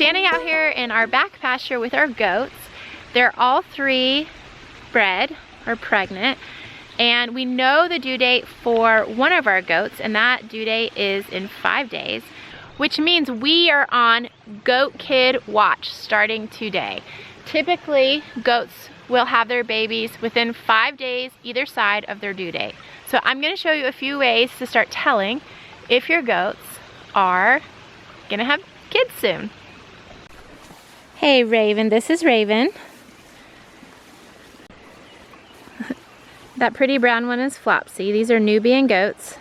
standing out here in our back pasture with our goats. They're all 3 bred or pregnant, and we know the due date for one of our goats, and that due date is in 5 days, which means we are on goat kid watch starting today. Typically, goats will have their babies within 5 days either side of their due date. So I'm going to show you a few ways to start telling if your goats are going to have kids soon. Hey Raven, this is Raven. That pretty brown one is Flopsy. These are Nubian goats.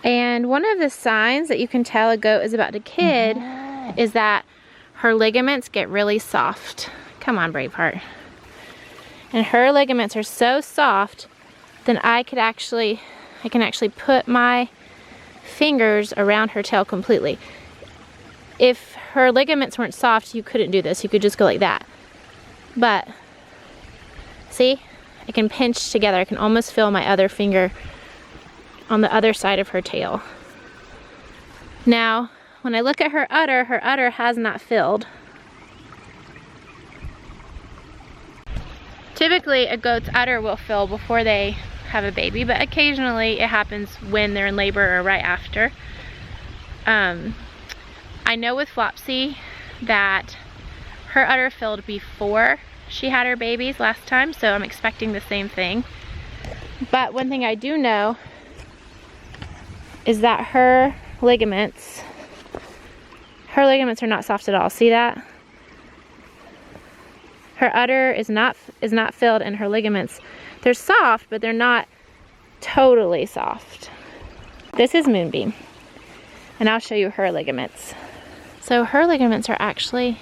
And one of the signs that you can tell a goat is about to kid is that her ligaments get really soft. Come on, Braveheart. And her ligaments are so soft, then I can actually put my fingers around her tail completely. If her ligaments weren't soft, you couldn't do this. You could just go like that. But see, I can pinch together. I can almost feel my other finger on the other side of her tail. Now, when I look at her udder has not filled. Typically, a goat's udder will fill before they have a baby, but occasionally it happens when they're in labor or right after. I know with Flopsy that her udder filled before she had her babies last time, so I'm expecting the same thing. But one thing I do know is that her ligaments are not soft at all. See that? Her udder is not filled, and her ligaments, they're soft, but they're not totally soft. This is Moonbeam, and I'll show you her ligaments. So her ligaments are actually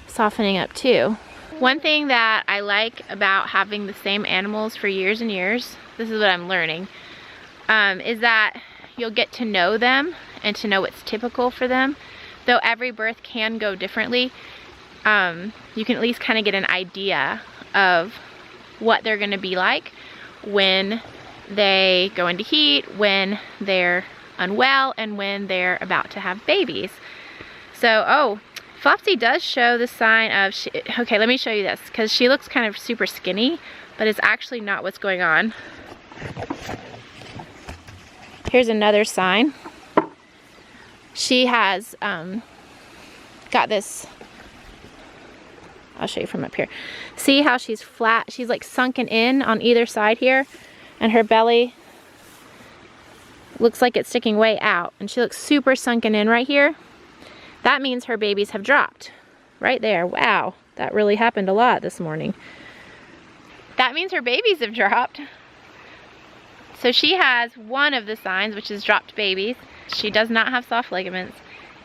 softening up too. One thing that I like about having the same animals for years and years, this is what I'm learning, is that you'll get to know them and to know what's typical for them. Though every birth can go differently, you can at least kind of get an idea of what they're going to be like when they go into heat, when they're unwell, and when they're about to have babies. So, oh, Flopsy does show the sign of, okay, let me show you this, because she looks kind of super skinny, but it's actually not what's going on. Here's another sign. She has got this, I'll show you from up here. See how she's flat? She's like sunken in on either side here, and her belly looks like it's sticking way out, and she looks super sunken in right here. That means her babies have dropped right there. Wow, that really happened a lot this morning. That means her babies have dropped. So she has one of the signs, which is dropped babies. She does not have soft ligaments,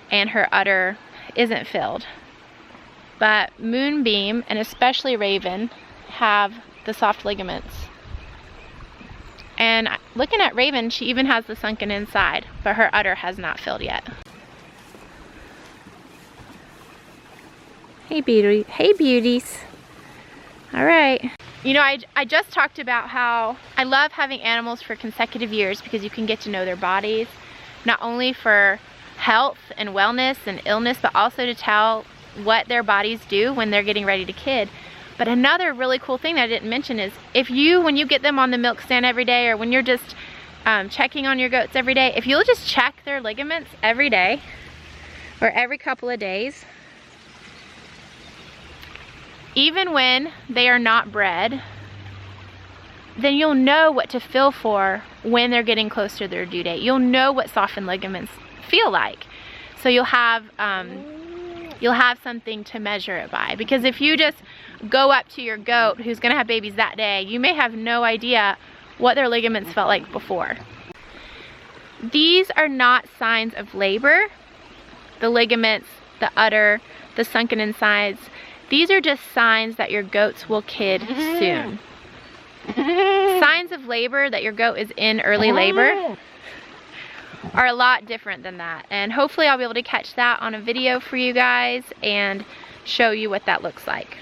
and her udder isn't filled. But Moonbeam, and especially Raven, have the soft ligaments. And looking at Raven, she even has the sunken inside, but her udder has not filled yet. Hey beauty, hey beauties. All right. You know, I just talked about how I love having animals for consecutive years because you can get to know their bodies, not only for health and wellness and illness, but also to tell what their bodies do when they're getting ready to kid. But another really cool thing that I didn't mention is when you get them on the milk stand every day, or when you're just checking on your goats every day, if you'll just check their ligaments every day or every couple of days, even when they are not bred, then you'll know what to feel for when they're getting close to their due date. You'll know what softened ligaments feel like. So you'll have something to measure it by. Because if you just go up to your goat who's gonna have babies that day, you may have no idea what their ligaments felt like before. These are not signs of labor. The ligaments, the udder, the sunken insides, these are just signs that your goats will kid soon. Signs of labor, that your goat is in early labor, are a lot different than that. And hopefully I'll be able to catch that on a video for you guys and show you what that looks like.